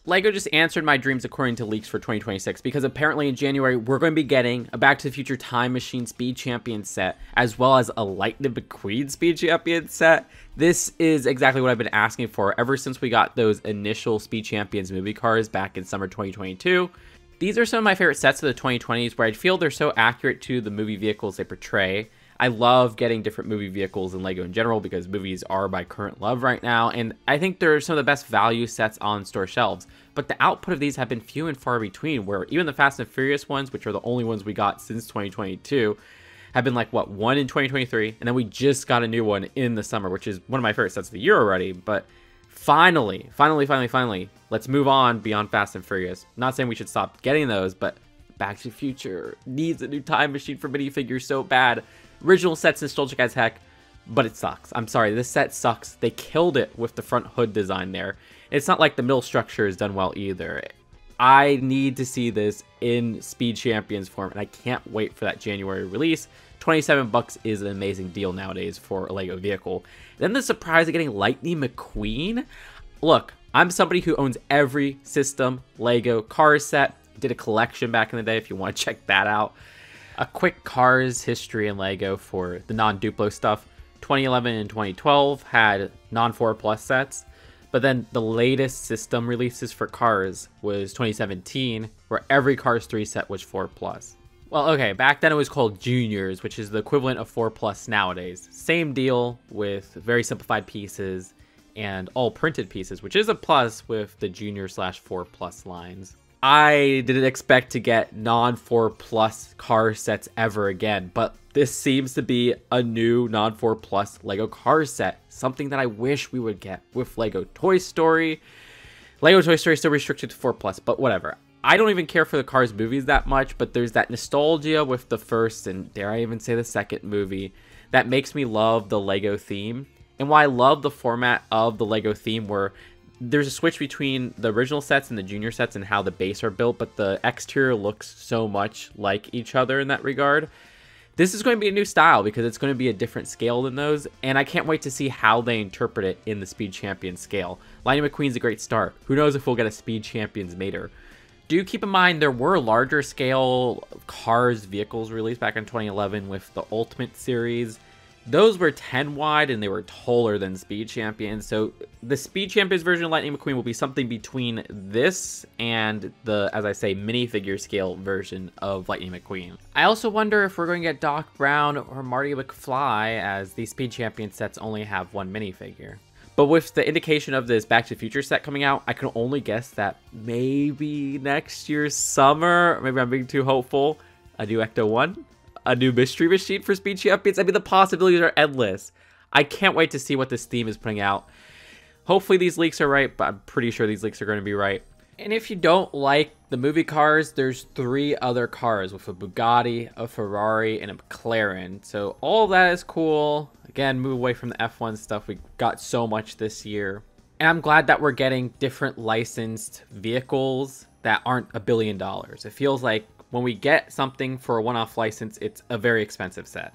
LEGO just answered my dreams according to leaks for 2026, because apparently in January, we're going to be getting a Back to the Future Time Machine Speed Champion set, as well as a Lightning McQueen Speed Champion set. This is exactly what I've been asking for ever since we got those initial Speed Champions movie cars back in summer 2022. These are some of my favorite sets of the 2020s, where I feel they're so accurate to the movie vehicles they portray. I love getting different movie vehicles in LEGO in general, because movies are my current love right now, and I think they're some of the best value sets on store shelves. But the output of these have been few and far between, where even the Fast and Furious ones, which are the only ones we got since 2022, have been like, what, one in 2023, and then we just got a new one in the summer, which is one of my favorite sets of the year already. But finally, let's move on beyond Fast and Furious. Not saying we should stop getting those, but Back to the Future needs a new time machine for minifigures so bad. Original set's nostalgic as heck, but it sucks. I'm sorry, this set sucks. They killed it with the front hood design there. It's not like the middle structure is done well either. I need to see this in Speed Champions form, and I can't wait for that January release. $27 is an amazing deal nowadays for a LEGO vehicle. Then the surprise of getting Lightning McQueen. Look, I'm somebody who owns every system LEGO Cars set. Did a collection back in the day if you want to check that out. A quick Cars history in LEGO for the non-Duplo stuff. 2011 and 2012 had non-4 Plus sets, but then the latest system releases for Cars was 2017, where every Cars 3 set was 4 Plus. Well, okay, back then it was called Juniors, which is the equivalent of 4 Plus nowadays. Same deal with very simplified pieces and all printed pieces, which is a plus with the Junior/4 Plus lines. I didn't expect to get non-4 Plus car sets ever again, but this seems to be a new non-4 Plus LEGO car set, something that I wish we would get with LEGO Toy Story. LEGO Toy Story is still restricted to 4 Plus, but whatever. I don't even care for the Cars movies that much, but there's that nostalgia with the first, and dare I even say the second movie, that makes me love the LEGO theme. And why I love the format of the LEGO theme, where there's a switch between the original sets and the junior sets and how the base are built, but the exterior looks so much like each other in that regard. This is going to be a new style because it's going to be a different scale than those, and I can't wait to see how they interpret it in the Speed Champions scale. Lightning McQueen's a great start. Who knows if we'll get a Speed Champions Mater. Do keep in mind there were larger scale Cars vehicles released back in 2011 with the Ultimate series. Those were 10 wide and they were taller than Speed Champions. So the Speed Champions version of Lightning McQueen will be something between this and the, as I say, minifigure scale version of Lightning McQueen. I also wonder if we're going to get Doc Brown or Marty McFly, as these Speed Champions sets only have one minifigure. But with the indication of this Back to the Future set coming out, I can only guess that maybe next year's summer, maybe I'm being too hopeful, a new Ecto-1? A new mystery machine for Speed Champions? I mean, the possibilities are endless. I can't wait to see what this theme is putting out. Hopefully these leaks are right, but I'm pretty sure these leaks are going to be right. And if you don't like the movie cars, there's 3 other cars with a Bugatti, a Ferrari, and a McLaren. So all of that is cool. Again, move away from the F1 stuff. We got so much this year. And I'm glad that we're getting different licensed vehicles that aren't $1 billion. It feels like when we get something for a one-off license, it's a very expensive set.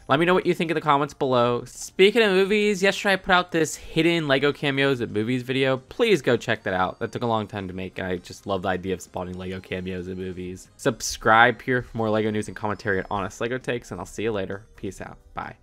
Let me know what you think in the comments below. Speaking of movies, yesterday I put out this hidden LEGO cameos at movies video. Please go check that out. That took a long time to make, and I just love the idea of spawning LEGO cameos in movies. Subscribe here for more LEGO news and commentary and honest LEGO takes, and I'll see you later. Peace out. Bye.